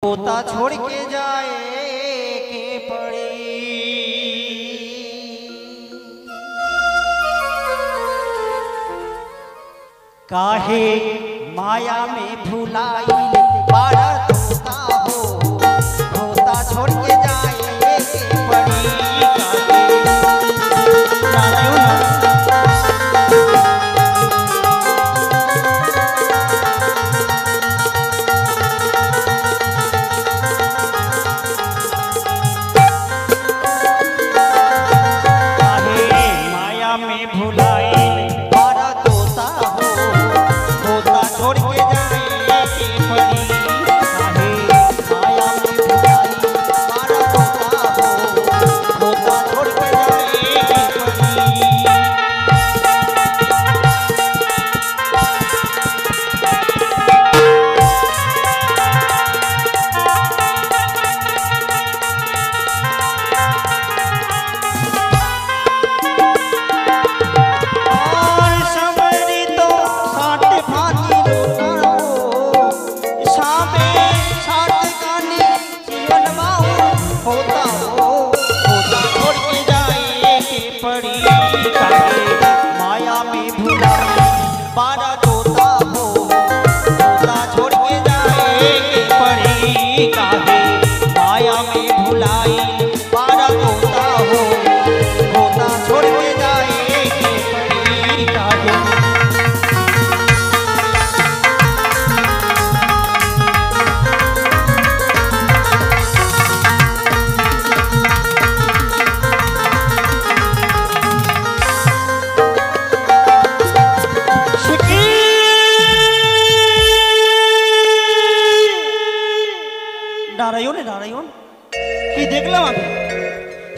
होता छोड़ के जाए के पड़ी काहे माया में भुलाई बाड़ा तोता हो होता छोड़ के जाए के पड़ी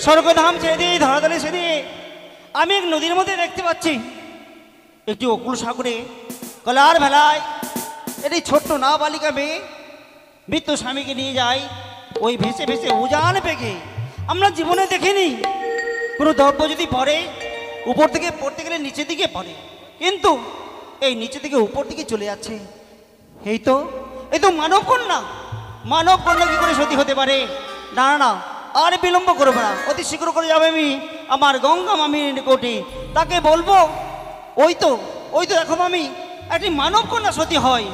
স্বর্গধাম ছেড়ে দিয়ে ধরাতলে ছেড়ে দিয়ে আমি এক নদীর মধ্যে দেখতে পাচ্ছি একটি অকুল সাগরে কলার ভেলায় একটি ছোট্ট নাবালিকা মেয়ে মৃত্যু স্বামীকে নিয়ে যায় ওই ভেসে ভেসে উজান পেকে আমরা জীবনে দেখিনি কোনো দ্রব্য যদি পড়ে উপর থেকে পড়তে গেলে নিচের দিকে পড়ে কিন্তু এই নিচে থেকে উপর দিকে চলে যাচ্ছে এই তো মানব কন্যা কি করে সতী হতে পারে না না আর বিলম্ব করবো না অতি শীঘ্র করে যাবে আমি আমার গঙ্গা মামির নিকটে তাকে বলবো ওই তো দেখো মামি একটি মানব কন্যা সতী হয়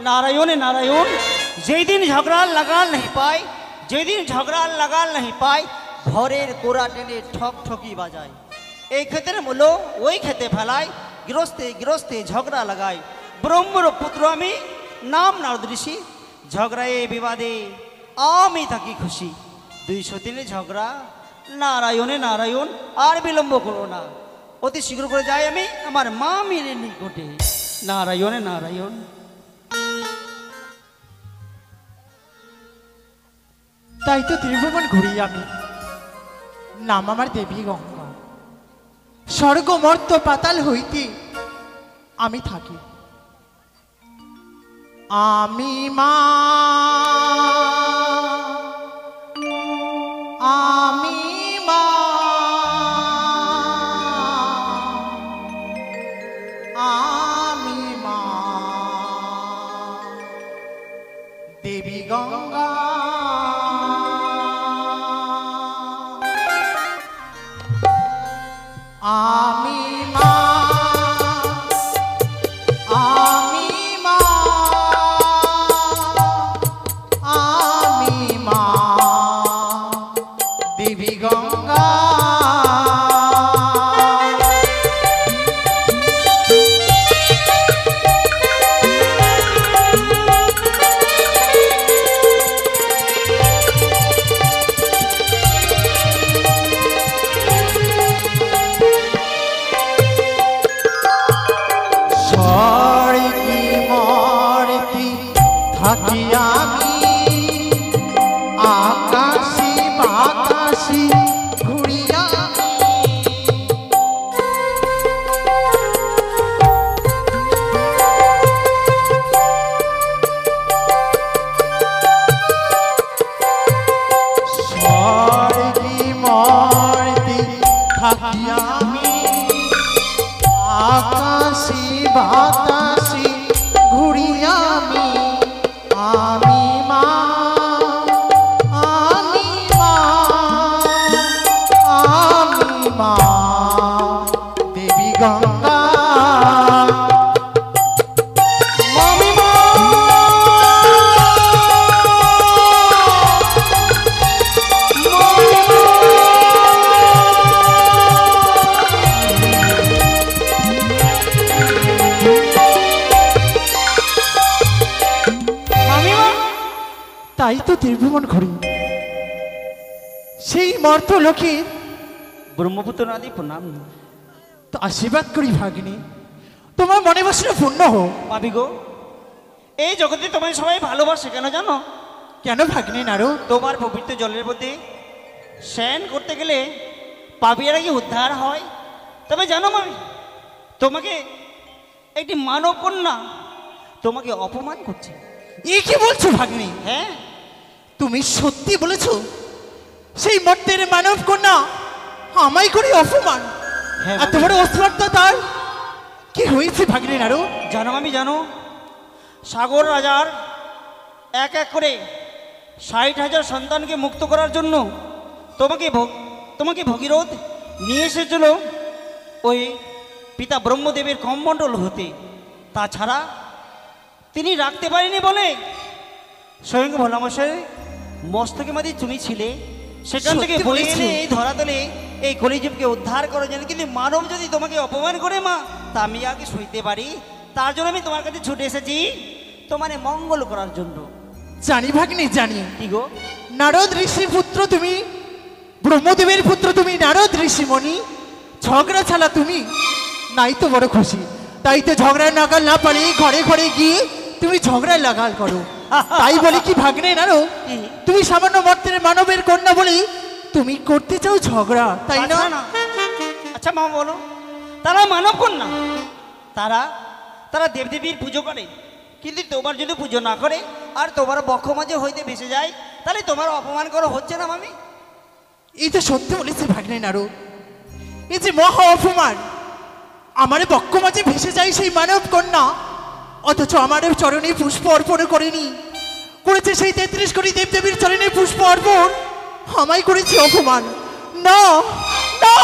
নারায়ণে নারায়ণ যেই দিন ঝগড়ার লাগাল नहीं পায় ঘরের কোড়া টেনে ঠক ঠকি বাজায় এই ক্ষেতের মূল্য ওই খেতে ফেলায় গৃহস্থে ঝগড়া লাগায় ব্রহ্মর পুত্র আমি নাম নারদ ঋষি ঝগড়ায় বিবাদে আমি থাকি খুশি 200 দিনের ঝগড়া নারায়ণে নারায়ণ আর বিলম্ব করো না অতি শীঘ্র করে যাই আমি আমার মা মেয়ের নিকটে নারায়ণে নারায়ণ তাই তো ত্রিভুবন ঘুরি আমি নাম আমার দেবী গঙ্গা স্বর্গ মর্ত পাতাল হইতে আমি থাকি আমি মা দেবী গঙ্গা আমি মা দেবী গঙ্গা বাতাসি ঘুরি আমি মা তাই তো ত্রিভুবন ঘুরি। সেই মর্ত লোকে ব্রহ্মপুত্র নদী প্রণাম। তো আশীর্বাদ করি ভাগ্নি, তোমার মনে বাসনা পূর্ণ হোক। ভাবি গো, এই জগতে তোমায় সবাই ভালোবাসে কেন জানো? কেন ভাগ্নি নারদ? তোমার পবিত্র জলের মধ্যে স্নান করতে গেলে পাপিয়ারা কি উদ্ধার হয়? তবে জানো মামি, তোমাকে একটি মানব কন্যা তোমাকে অপমান করছে। এ কি বলছো ভাগ্নি? হ্যাঁ, তুমি সত্যি বলেছো? সেই মর্তের মানব কন্যা আমায় করে অপমান? হ্যাঁ এত বড় অস্বার্থতা তার? কি হয়েছে ভাগ্নি নারদ? জানো মামি, জানো সাগর রাজার এক এক করে 60,000 সন্তানকে মুক্ত করার জন্য তোমাকে ভগীরথ নিয়ে এসেছিল ওই পিতা ব্রহ্মদেবের কমণ্ডল হতে। তাছাড়া তিনি রাখতে পারেনি বলে স্বয়ং ভোলামশাই মস্তকে মাঝে তুমি ছিলে, সেখান থেকে সত্যি বলে বলেছো। এনে এই ধরাতলে এই কলিযুগকে উদ্ধার করার জন্য। কিন্তু মানব যদি তোমাকে অপমান করে মা, তা আমি আগে সইতে পারি? তার জন্য আমি তোমার কাছে ছুটে এসেছি তোমার মঙ্গল করার জন্য। জানি ভাগ্নি জানি, কি গো? নারদ ঋষির পুত্র তুমি, ব্রহ্মদেবের পুত্র তুমি, নারদ ঋষিমণি। ঝগড়া ছাড়া তুমি নাই তো বড় খুশি। তাই তো ঝগড়ার নাগাল না পারে ঘরে ঘরে গিয়ে তুমি ঝগড়ার লাগাল করো। তাই বলি কি ভাগ্নে নারদ, কি? তুমি সামান্য মর্তের মানবের কন্যা বলি তুমি করতে চাও ঝগড়া, তাই না? আচ্ছা না, আচ্ছা মা বলো, তারা মানব কন্যা, তারা দেবদেবীর পুজো করে, কিন্তু তোমার যদি পুজো না করে আর তোমার বক্ষ মাঝে হইতে ভেসে যায়, তাহলে তোমার অপমান করা হচ্ছে না মামি? এই তো সত্যি বলেছে ভাগ্নে নারদ, এই যে মহা অপমান। আমার বক্ষ মাঝে ভেসে যায় সেই মানব কন্যা, অথচ আমার চরণে পুষ্প অর্পণ করেনি, করেছে সেই 33 কোটি দেবদেবীর চরণে পুষ্প অর্পণ। আমায় করেছে অপমান। না না,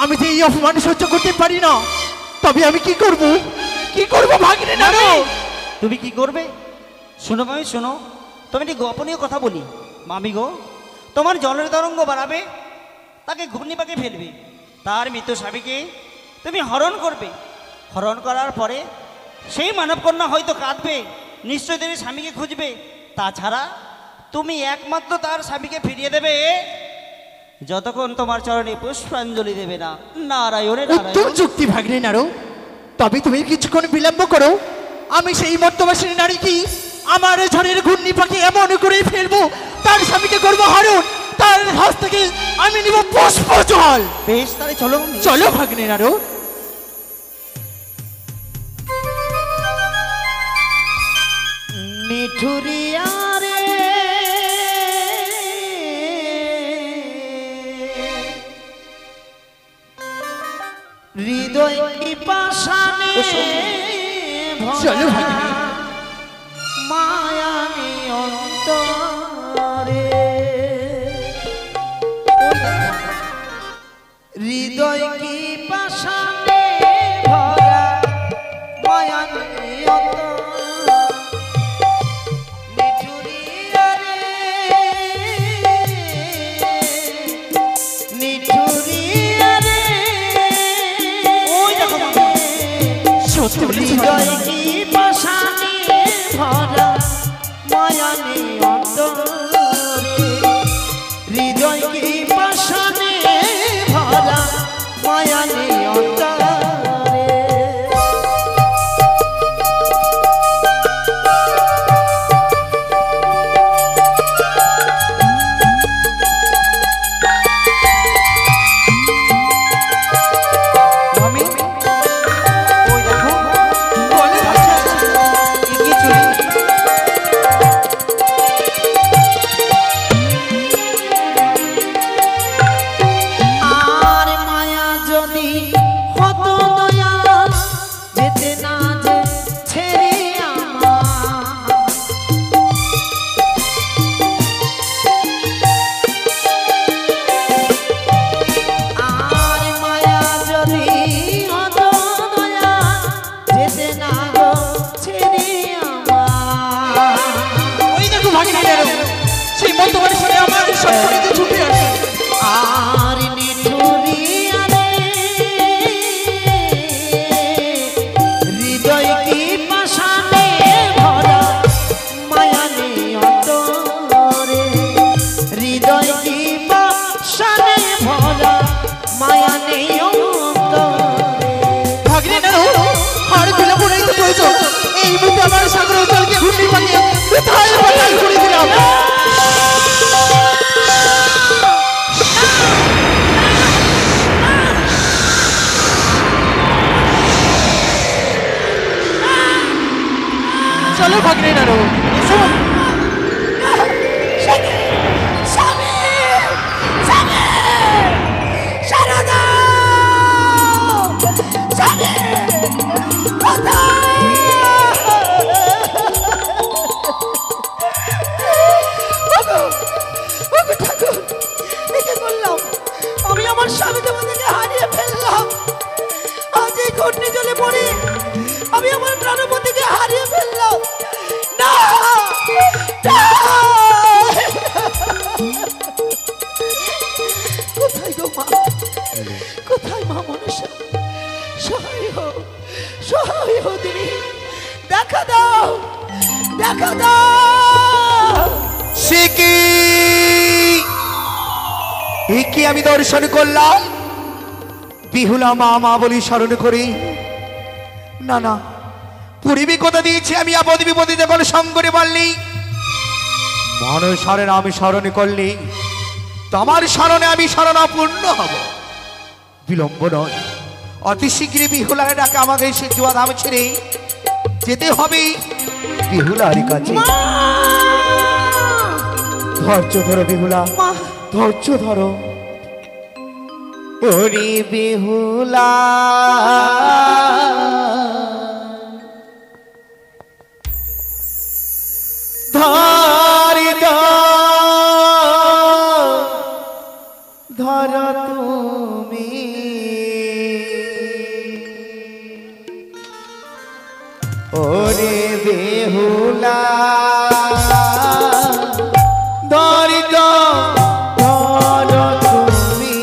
আমি যে এই অপমান সহ্য করতে পারি না। তবে আমি কি করব, কি করব ভাগ্নে নারদ? তুমি কি করবে? শোনো মামি শোনো, তুমি একটি গোপনীয় কথা বলি। মামি গো, তোমার জলের তরঙ্গ বাড়াবে, তাকে ঘূর্ণিপাকে ফেলবে, তার মৃত স্বামীকে তুমি হরণ করবে। হরণ করার পরে সেই মানবকন্যা হয়তো কাঁদবে, নিশ্চয় তিনি স্বামীকে খুঁজবে। তাছাড়া তুমি একমাত্র তার স্বামীকে ফিরিয়ে দেবে যতক্ষণ তোমার চরণে পুষ্পাঞ্জলি দেবে না। নারায়ণে উত্তম নারায়ণ। যুক্তি ভাগ্নে নারদ, তবে তুমি কিছুক্ষণ বিলম্ব করো। আমি সেই মর্তবাসিনী নারী কি আমার ঝড়ের ঘূর্ণি পাখি এমন করে ফেলবো, তার স্বামীকে করবো হরণ, তার হাত থেকে আমি নিব পুষ্প জল। বেশ, তাহলে চলো মামি। চলো ভাগ্নে নারদ। মিঠুরিয়া রে হৃদয় কি পাশানে চলো ভাগ্নে। মায়ামি অন্তরে হৃদয় কি পাশানে ভরা মায়ামি অন্তরে মিঠুরিয়া রে মিঠুরিয়া রে। ওই দেখো সত্যি বলেছো হৃদয় ভাগ্নে। কি পাশানে ভরা মায়ামি অন্তরে হৃদয় কি পাশানে ভরা মায়ামি অন্তরে। মামি, ওই দেখো বলো ভাগ্নে। এগিয়ে চলি। আর মায়া যদি হতো দয়া, যেতে না যে ছেড়ে আমার। আর মায়া যদি হতো দয়া, যেতে না গো ছেড়ে আমার। ওই দেখো ভাগ্নে নারদ, সেই মর্তবাসিনী আমার সত্যিতে ছুটে আসে। আর নিঠুরিয়া রে হৃদয় কি পাশানে ভরা মায়ানি অন্তরে আকাল পাতাল করে দিলাম। চলো ভাগ্নে নাড়ো, এসো। আমি আমার স্বামী দেবতাকে হারিয়ে ফেললাম। আজ এই ঘূর্ণি জলে পড়ে আমি আমার প্রাণপতিকে হারিয়ে ফেললাম। না, না! কোথায় গো মা, কোথায় মা মনসা? সহায় হো, সহায় হো তুমি, দেখা দাও, দেখা দাও। সে কি, এ কি আমি দর্শন করলাম? বিহুলা মা মা বলি স্মরণ করি। না না, পূর্বে কথা দিয়েছি আমি আপদ বিপদে যখন সঙ্গরে বললি মনসারে নাম স্মরণ করলি, তোমার স্মরণে আমি শরণাপূর্ণ হব। বিলম্ব নয়, অতি শীঘ্রই বিহুলার ডাকে আমাকে সে জুয়া ধাম ছেড়ে যেতে হবে বিহুলার কাছে। ধৈর্য ধরো বিহুলা, ধৈর্য ধরো। ওরে বিহুলা ধর ধর তুমি, ওরে বেহুলা ধর ধর তুমি।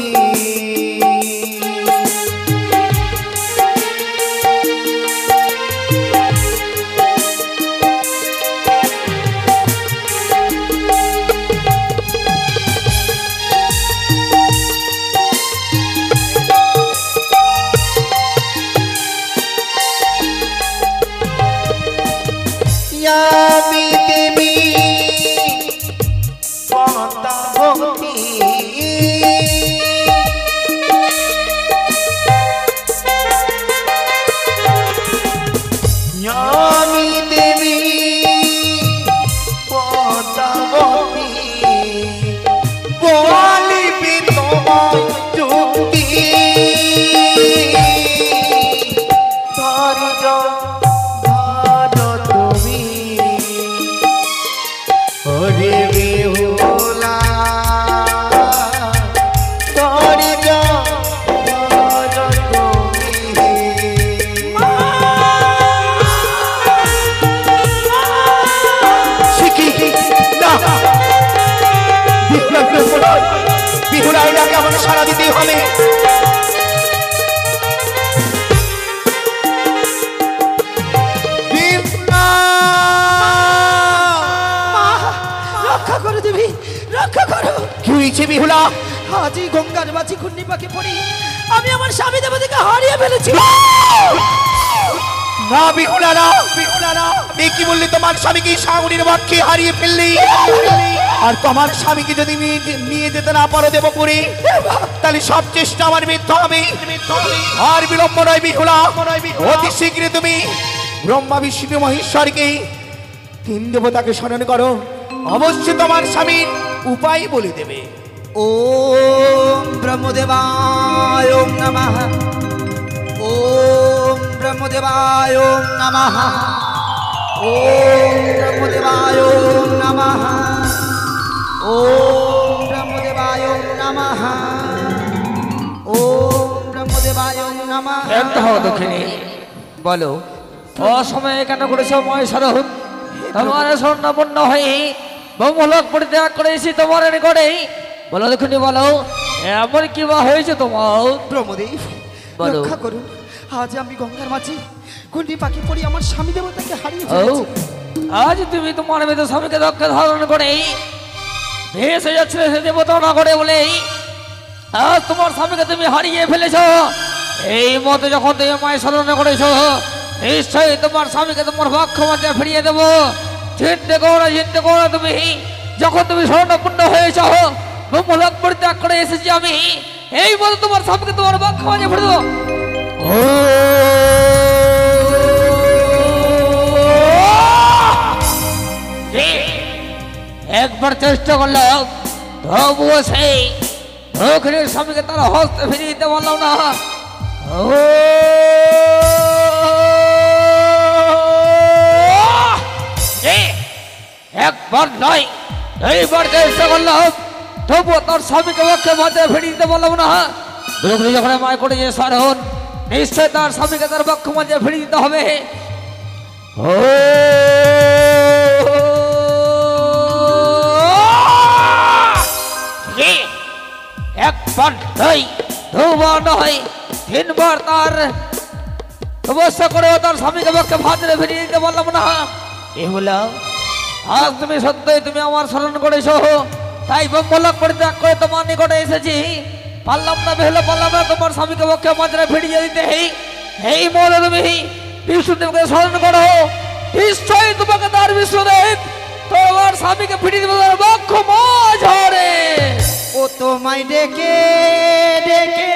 আমি দেবী পদ্মাবতী, আমি দেবী পদ্মাবতী, বলিবি তোমার যুক্তি। ধৈর্য তুমি, ওরে বেহুলা ধৈর্য তুমি। শিখি না, বিহুলা ডাকে আমাকে সারা দিতেই হবে। রক্ষা করো দেবী, রক্ষা করো। কি হয়েছে বিহুলা? আজই গঙ্গার মাঝি ঘূর্ণি পাকে পড়ি আমি আমার স্বামী দেবতাকে হারিয়ে ফেলেছি। না বিহুলা না, বিহুলা না, এ কি বললি? তোমার স্বামীকে সাগরের বাক্যে হারিয়ে ফেললি, আর তোমার স্বামীকে যদি নিয়ে যেতে না পারো দেব করে, তাহলে সব চেষ্টা আমার ব্যর্থ হবে। আর বিলম্ব নয় বিহুলা, অতি শীঘ্রই তুমি ব্রহ্মা বিষ্ণু মহেশ্বরকে তিন দেবতাকে স্মরণ করো, অবশ্যই তোমার স্বামীর উপায় বলে দেবে। ওম ব্রহ্মদেবায় নমঃ, ওম ব্রহ্মদেবায় নমঃ, ওম ব্রহ্মদেবায় নমঃ, ওম ব্রহ্মদেবায় নমঃ, ওম ব্রহ্মদেবায় নমঃ। শান্ত হও দক্ষিণী, বলো অসময়ে কেন করেছ মহেশ্বর? তোমার স্বর্ণপন্ন হয়ে ব্রহ্মলোক পরিত্যাগ করে এসে তোমার নিকটে, বলো দক্ষিণী বলো এমন কি বা হয়েছে তোমার? ব্রহ্মদেব বলো। রক্ষা করুন, আজ আমি গঙ্গার মাঝে ঘূর্ণি পাকে পড়ি আমার স্বামী দেবতাকে হারিয়ে ও ফেলেছি। আজ তুমি তোমার মেয়ে স্বামীকে দক্ষ ধারণ করে ভেসে যাচ্ছে সে দেবতা না করে বলে আজ তোমার স্বামীকে তুমি হারিয়ে ফেলেছ। এই মতে যখন তুমি মায়ের স্মরণ করেছ, নিশ্চয়ই তোমার স্বামীকে তোমার পক্ষ মধ্যে ফিরিয়ে দেবো। চিন্তা করো না তুমি। যখন তুমি স্বর্ণপূর্ণ হয়েছ ব্রহ্মলোক পরিত্যাগ করে এসেছি আমি, এই বলে তোমার স্বামীকে তোমার বক্ষ মাঝে ভরে দেবো। একবার চেষ্টা করলাম, তবুও সেই দক্ষিণের স্বামীকে তারা হস্তে ফিরিয়ে দিতে পারলাম না। একবার নয়, এইবার চেষ্টা করলাম, তবুও তার স্বামীকে পক্ষে মাঝে ফিরিয়ে দিতে পারলাম না। দক্ষিণী যখন মায় করে যে সারণ, নিশ্চয় তার স্বামীকে তার পক্ষ মাঝে ফিরিয়ে দিতে হবে। একবার নয়, দুবার নয়, তিনবার তার অবস্থা করেও তার স্বামীকে পক্ষে ভাজরে ফিরিয়ে দিতে পারলাম না। এ হলো আজ তুমি সত্যই তুমি আমার স্মরণ করেছো, তাই ব্রহ্মলোক পরিত্যাগ করে তোমার নিকটে এসেছি। পারলাম না বেহলে পারলাম না তোমার স্বামীকে পক্ষে ভাজরে ফিরিয়ে দিতে। এই মনে তুমি বিষ্ণুদেবকে স্মরণ করো, নিশ্চয়ই তোমাকে তার বিষ্ণুদেব তোমার স্বামীকে ফিরিয়ে দেবে বক্ষ মাঝরে। ও তোমায় ডেকে ডেকে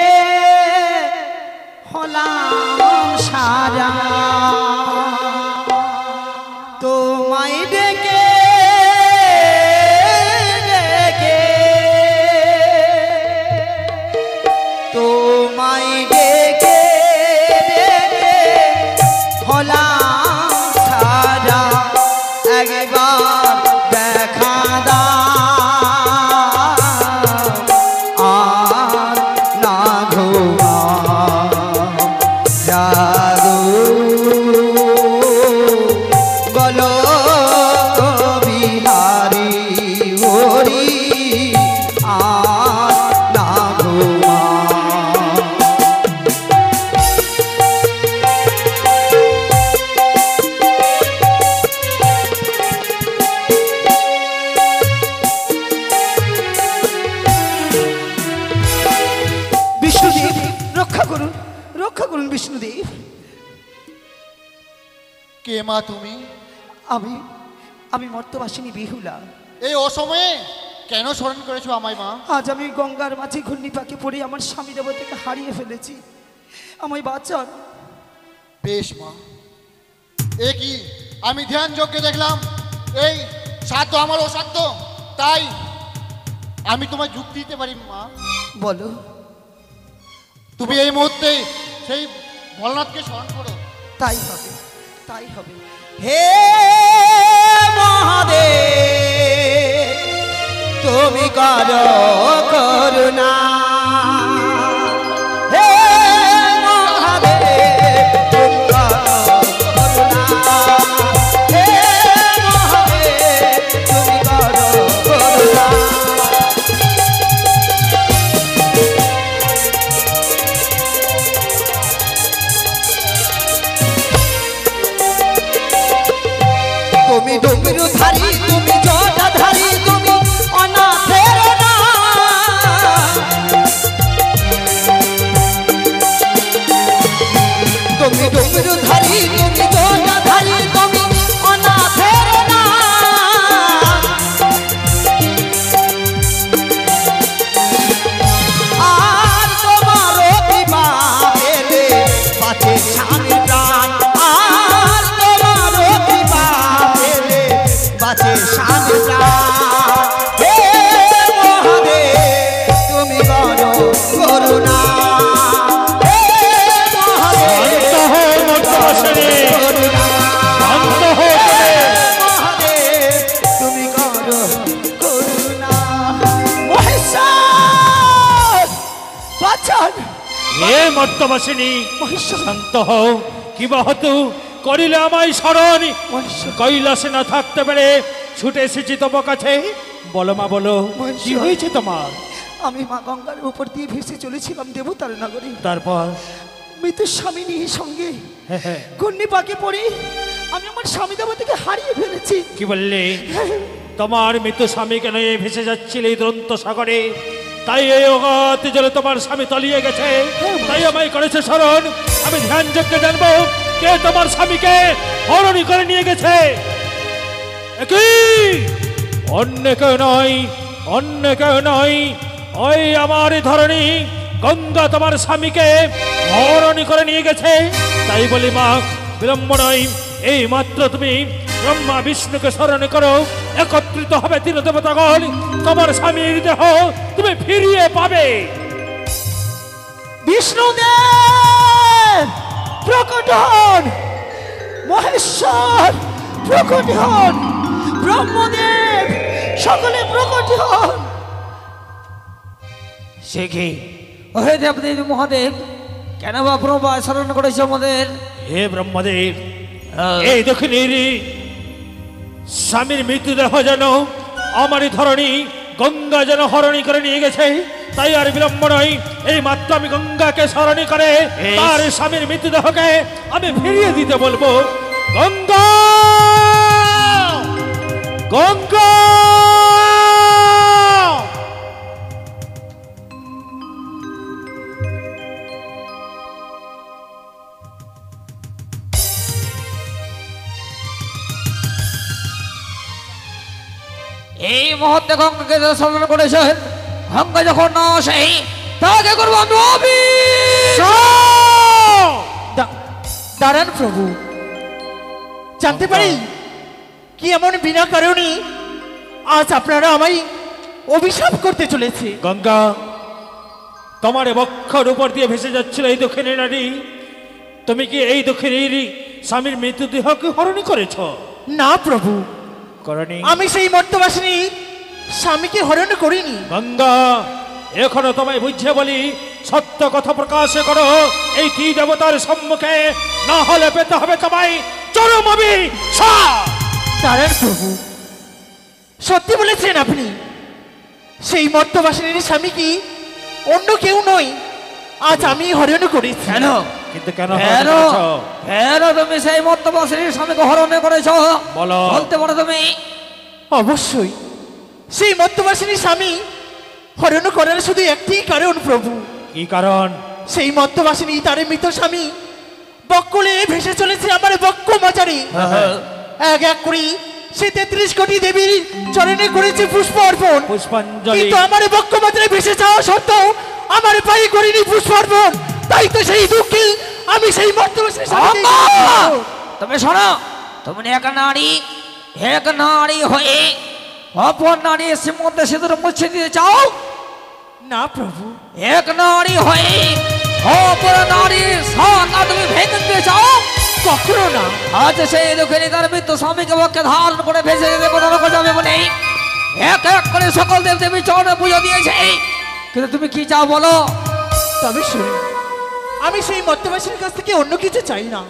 হলাম সারা, তোমায় ডেকে ডেকে, তোমায় ডেকে ডেকে হলাম সারা, একবার দেখা দাও আর না ঘুমাও জাগো, বলো বিহারি হরি আর না ঘুমাও। বিষ্ণুদেব রক্ষা করুন, রক্ষা করুন বিষ্ণুদেব। কে মা তুমি? আমি আমি মর্তবাসিনী বিহুলা। এই অসময়ে কেন স্মরণ করেছো আমায় মা? আজ আমি গঙ্গার মাঝে ঘূর্ণি পাকে পড়ে আমার স্বামী দেবতাকে হারিয়ে ফেলেছি, আমায় বাঁচান। বেশ মা, এ কি আমি ধ্যান যজ্ঞে দেখলাম এই সাধ্য আমার অসাধ্য, তাই আমি তোমায় যুক্তি দিতে পারি মা। বলো। তুমি এই মুহূর্তে সেই ভোলানাথকে স্মরণ করো। তাই হবে, তাই হবে। হে মহাদেব তুমি করো করুণা, হে মহাদেব তুমি করো করুণা, হে মহাদেব তুমি করো করুণা। তুমি ডুমরু ধারি, তুমি জটা ধারি, তুমি অনাথের না, তুমি ডুমরু ধারি, তুমি জটা ধারি, তুমি অনাথের না, আর তোমার কৃপা পেলে বাঁচে স্বামীর প্রাণ, আর তোমার কৃপা পেলে বাঁচে স্বামীর প্রাণ। হে মহাদেব তুমি করো করুণা, হে মহাদেব করুণা, হে মহাদেব তুমি করো করুণা। মহেশ্বর বাঁচান, এ মর্তবাসিনী মহেশ্বর, শান্ত হও। কি বাহতু করিলে আমায় স্মরণ, মহেশ্বর। কৈলাসে না থাকতে পেরে ছুটে এসেছি তোমার কাছে। বলো মা, বলো কি মহেশ্বর। হয়েছে তোমার? আমি মা গঙ্গার উপর দিয়ে ভেসে চলেছিলাম দেবতার নগরে, তারপর মৃত স্বামী নিয়ে সঙ্গে হ্যাঁ, হ্যাঁ, ঘূর্ণি পাকে পড়ে আমি আমার স্বামী দেবতাকে হারিয়ে ফেলেছি। কি বললে? তোমার মৃত স্বামীকে নিয়ে ভেসে যাচ্ছিলে এই দুরন্ত সাগরে, তাই এই অগাধ জলে তোমার স্বামী তলিয়ে গেছে, তাই আমায় করেছে স্মরণ। আমি ধ্যান যজ্ঞে জানবো কে তোমার স্বামীকে হরণি করে নিয়ে গেছে। একই অন্য কেউ নয়, অন্য কেউ নয়, ওই আমার ধরনী গঙ্গা তোমার স্বামীকে হরণ করে নিয়ে গেছে। তাই বলি মা, বিলম্ব নয়, এই মাত্র তুমি ব্রহ্মা বিষ্ণুকে স্মরণ করো, একত্রিত হবে তিন দেবতাগণ, তোমার স্বামীর দেহ তুমি ফিরিয়ে পাবে। বিষ্ণুদেব প্রকট হন, মহেশ্বর প্রকট হন, ব্রহ্মদেব সকলে প্রকট হন। সে কি? হে দেবদেব মহাদেব, কেন বা ব্রহ্মা স্মরণ করেছে আমাদের? হে ব্রহ্মদেব, এই দক্ষিণের স্বামীর মৃত্যুদেহ যেন আমার ধরনী গঙ্গা যেন হরণী করে নিয়ে গেছে। তাই আর বিলম্ব নয়, এই মাত্র আমি গঙ্গাকে স্মরণী করে তার স্বামীর মৃত্যুদেহকে আমি ফিরিয়ে দিতে বলবো। গঙ্গা, গঙ্গা! এই মুহূর্তে গঙ্গাকে স্মরণ করেছেন, গঙ্গা যখন না আসে তাকে করবো আমি দাঁড়ান প্রভু, জানতে পারি কি এমন বিনা কারণে আজ আপনারা আমায় অভিশাপ করতে চলেছে? গঙ্গা, তোমার বক্ষর উপর দিয়ে ভেসে যাচ্ছিল এই দক্ষিণী নারী, তুমি কি এই দক্ষিণীর স্বামীর মৃত্যুদেহকে হরণী করেছ? না প্রভু, করনি। আমি সেই মর্তবাসিনী স্বামীকে হরণ করিনি। গঙ্গা, এখনো তোমায় বুঝিয়ে বলি, সত্য কথা প্রকাশ করো এই ত্রি দেবতার সম্মুখে, না হলে পেতে হবে তোমায় চরম অভিশাপ। দাঁড়ান প্রভু, সত্যি বলেছেন আপনি, সেই মর্তবাসিনীর স্বামী কি অন্য কেউ নয়, আজ আমি হরণ করেছি। কেন? কিন্তু কেন কেন? হরণ করেছ? কেন তুমি সেই মর্তবাসিনীর স্বামীকে হরণ করেছ? বলো। বলতে পারো তুমি? অবশ্যই সেই মর্তবাসিনীর স্বামী হরণ করার শুধু একটি কারণ প্রভু, কি কারণ? সেই মর্তবাসিনী তার মৃত স্বামী বক্ষলে ভেসে চলেছে আমার বক্ষ মাচারে। এক এক করে সে 33 কোটি দেবীর চরণে করেছে পুষ্প অর্পণ, পুষ্পাঞ্জলি। কিন্তু আমার বক্ষ মাচারে ভেসে যাওয়া সত্ত্বেও আমার পায়ে করিনি পুষ্প অর্পণ। তাই তো সেই দুঃখে আমি সেই মর্তবাসিনীর স্বামীকে তুমি শোনো, তুমি এক নারী হয়ে অপর নারী মধ্যে সিঁদুর মুছে দিতে চাও? না প্রভু, এক নারী হয়ে অপর নারীর সাকা তুমি ভেঙে দিতে চাও? কখনো না। আজ সেই দুঃখেরই তার মৃত্যু স্বামীকে পক্ষে ধারণ করে ভেসে যেতে কোনো রকম যাবে বলে এক এক করে সকল দেব দেবী চরণে পুজো দিয়েছে, কিন্তু তুমি কি চাও বলো? তবে শুনে, আমি সেই মর্তবাসীর কাছ থেকে অন্য কিছু চাই না,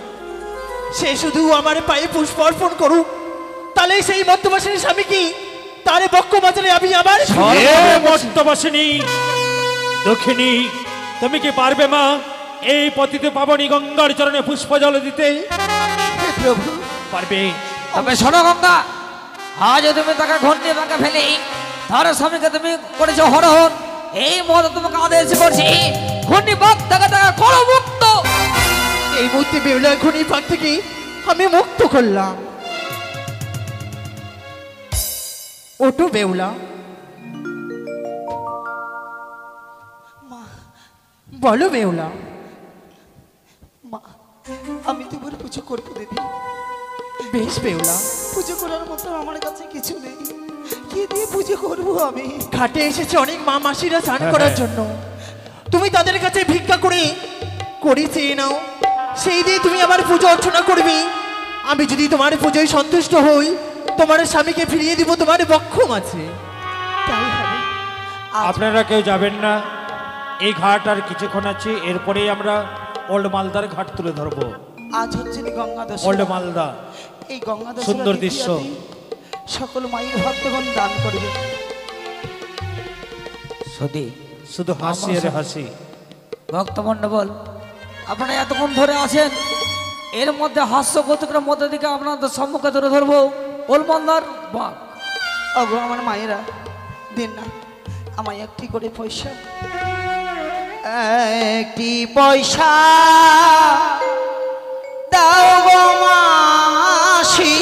সে শুধু আমার পায়ে পুষ্প অর্পণ করুক, তাহলে সেই মর্তবাসীর স্বামী কি তার বক্ষ মাচারে আমি আবার মর্তবাসিনী দক্ষিণী, তুমি কি পারবে মা এই পতিত পাবনী গঙ্গার চরণে পুষ্প জল দিতে? প্রভু পারবে? তবে শোনো গঙ্গা, আজ তুমি তাকে ঘন্টি বাঁকা ফেলে তার স্বামীকে তুমি করেছো হরণ, এই মতো তোমাকে আদেশ করছি, ঘন্টি বাঁক তাকে তাকে করো মুক্ত। এই মুহূর্তে বেউলা ঘনি পাক থেকে আমি মুক্ত করলাম। ওটো বেউলা, মা, বলো বেউলা। মা, আমি তোমার পুজো করবো দিদি। বেশ বেউলা, পুজো করার মতো আমার কাছে কিছু নেই, কি দিয়ে পুজো করবো আমি? ঘাটে এসেছে অনেক মা মাসিরা স্নান করার জন্য, তুমি তাদের কাছে ভিক্ষা করে চেয়ে নাও, সেই দিয়ে তুমি আমার পুজো অর্চনা করবি। আমি যদি তোমার পুজোয় সন্তুষ্ট হই, তোমার স্বামীকে ফিরিয়ে দিব তোমার বক্ষ মাঝে। তাই হবে। আপনারা কেউ যাবেন না, এই ঘাট আর কিছুক্ষণ আছে, এরপরেই আমরা ওল্ড মালদার ঘাট তুলে ধরবো। আজ হচ্ছে গঙ্গা দশমী। ওল্ড মালদা, এই গঙ্গা দশমী সুন্দর দৃশ্য। সকল মায়ের ভক্তগণ দান করবে। সতী শুধু হাসি আর হাসি। ভক্তমণ্ডল, আপনারা এতক্ষণ ধরে আছেন, এর মধ্যে হাস্য কৌতুকের মধ্যে দিকে আপনাদের সম্মুখে তুলে ধরবো ওলমন্দার বাঘ। অগো আমার মায়েরা, দিন না আমায় একটি করে পয়সা, একটি পয়সা দাও গো মাসি,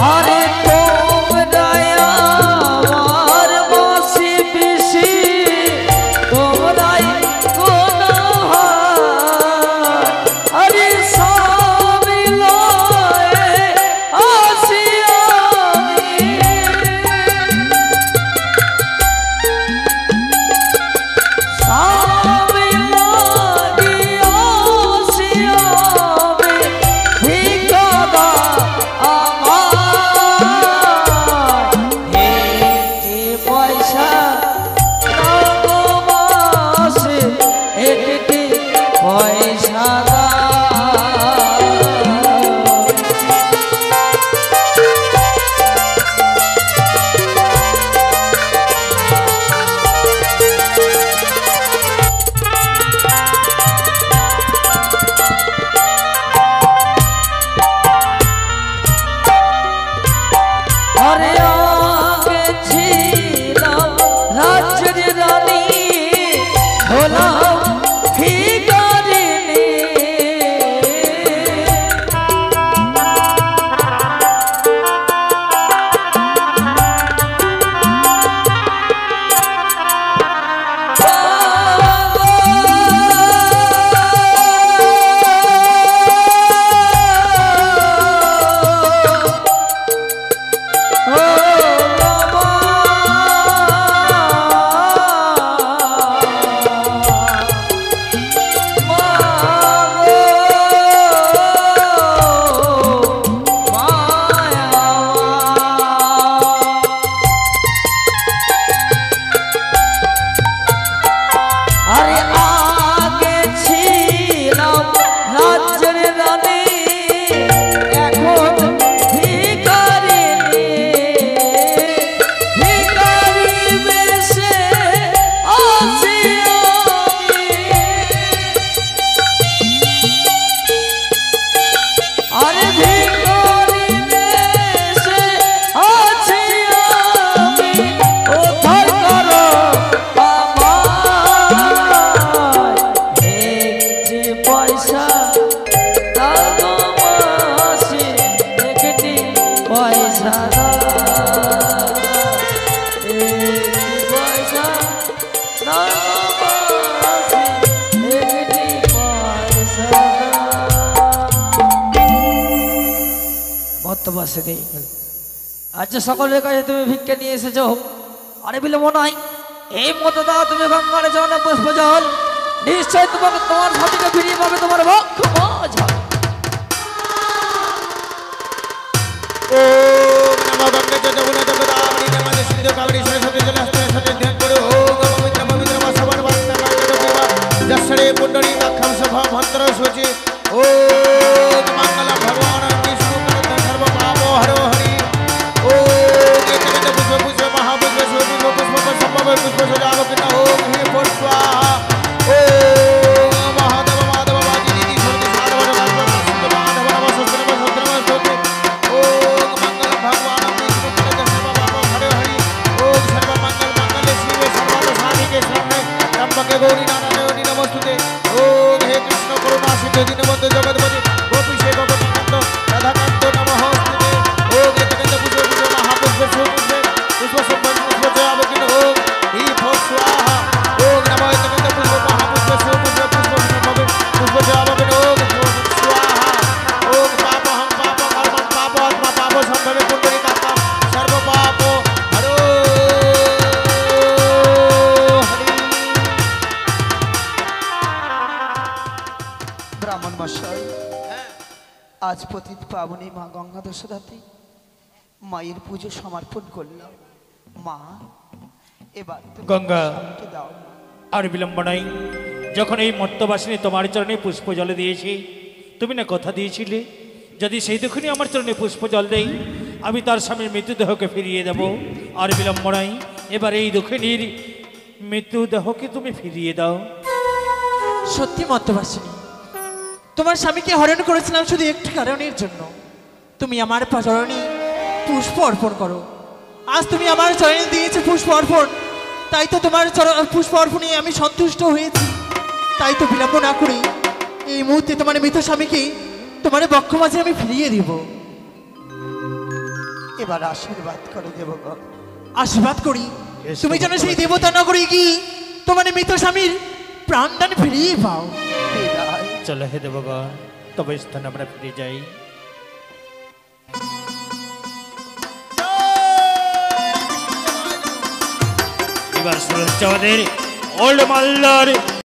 আরে তোমরাই আমার বাঁশি পিসি, তোমরাই গুণহার। আরে স্বামী লয়ে আসি আমি, স্বামী লাগিয়া আসি আমি, ভিক্ষা আমার একটি পয়সা দাও মাসে, একটি পয়সা দাও। আরে আগে ছিলাম রাজ্যের রানী, হলাম ভিখারিণী। আরে আগে ছিলাম রাজ্যের রানী, এখন ভিখারিণী। ভিখারি বেশে আছি আমি, আরে ভিখারি বেশে আছি আমি, উদ্ধার করো আমায়, একটি পয়সা দাও মাসে, একটি পয়সা দাও, একটি পয়সা দাও মাসে, একটি পয়সা দাও। মর্তবাসিনী, আজ সকলের কাছে তুমি ভিক্ষা নিয়ে এসেছো, আরে বিলম্ব নয়, এই মতো দাও তুমি গঙ্গার জল পুষ্প জল, নিশ্চয় তোমাকে তোমার স্বামীকে ফিরিয়ে পাবে তোমার বক্ষ জল। ওম নমো গঙ্গে চ যমুনা চ গোদাবরী নর্মদে সিন্ধু কাবেরী সরস্বতী জলস্রোতে সতে ধ্যান করো। ওম পবিত্র পবিত্র বাসবন বাস্তা কাঙ্গদ দেবা যশ্বরে পুণ্ডরী কাক্ষম সভা মন্ত্র সূচি। ওম মঙ্গলম ভগবান বিষ্ণু করত সর্ব পাপ হরো হরি। ওম একবিদ পুষ্প পুষ্প মহাপুষ্প সুপুষ্প পুষ্প সম্ভব পুষ্প সজাবকিত। ওম হে ফোর স্বাহা। ওম মহাদেব মাধব বাজি দিদি সরতি সাধব সিদ্ধ মাধব নম সস্ত্রম সস্ত্রম স্তোত্রে। ওম মঙ্গলম ভগবান বিষ্ণু করত সর্ব পাপ হরো হরি। ওম সর্ব মঙ্গল মঙ্গলে শিবে সর্বার্থ সাধিকে শরণ্যে ত্র্যম্বকে গৌরী নারায়ণী নমস্তুতে। ওম হে কৃষ্ণ করুণা সিন্ধু দীনবন্ধু জগৎপতি গোপীশে গোপকান্ত রাধাকান্ত নমস্তুতে। ওম একবিদ পুষ্প পুষ্প মহাপুষ্প সুপুষ্পে পুষ্প সম্ভব পুষ্প জয়াবকিত। ওম হি ফোর স্বাহা। ওম নমো একবিদ পুষ্প মহাপুষ্প সুপুষ্প পুষ্প সম্ভব পুষ্প জয়াবকিত। ওম ফোর স্বাহা। ওম পাপহং পাপ কর্মং পাপ আত্মা পাপ সম্ভবে পুণ্ডরী কাক্ষম সর্ব পাপ হরো হরি। ব্রাহ্মণ মশাই, আজ পতিত পাবনী মা গঙ্গা দশরাতে মায়ের পুজো সমর্পণ করলাম। মা, এবার তুমি গঙ্গা। স্বামীকে দাও মা। আর বিলম্ব নাই, যখন এই মর্তবাসিনী তোমার চরণে পুষ্প জল দিয়েছি, তুমি না কথা দিয়েছিলে যদি সেই দুঃখিনী আমার চরণে পুষ্প জল দেই আমি তার স্বামীর মৃত্যুদেহকে ফিরিয়ে দেব। আর বিলম্ব নাই, এবার এই দুঃখিনীর মৃত্যুদেহকে তুমি ফিরিয়ে দাও। সত্যি মর্তবাসিনী, তোমার স্বামীকে হরণ করেছিলাম শুধু একটি কারণের জন্য, তুমি আমার চরণে পুষ্প অর্পণ করো। আজ তুমি আমার চরণে দিয়েছো পুষ্প অর্পণ, তাই তো তোমার পুষ্প অর্পণে আমি সন্তুষ্ট হয়েছি। তাই তো বিলম্ব না করে এই মুহূর্তে তোমার মৃত স্বামীকে তোমার বক্ষ মাঝে আমি ফিরিয়ে দিব। এবার আশীর্বাদ করে দেবগণ। আশীর্বাদ করি বেশ, তুমি যেন সেই দেবতা নগরী গিয়ে তোমার মৃত স্বামীর প্রাণদান ফিরিয়ে পাও। বিদায়। চলো হে দেবগণ, তবে স্থানে আমরা ফিরে যাই। এবার শুরু হচ্ছে আমাদের ওল্ড মালদার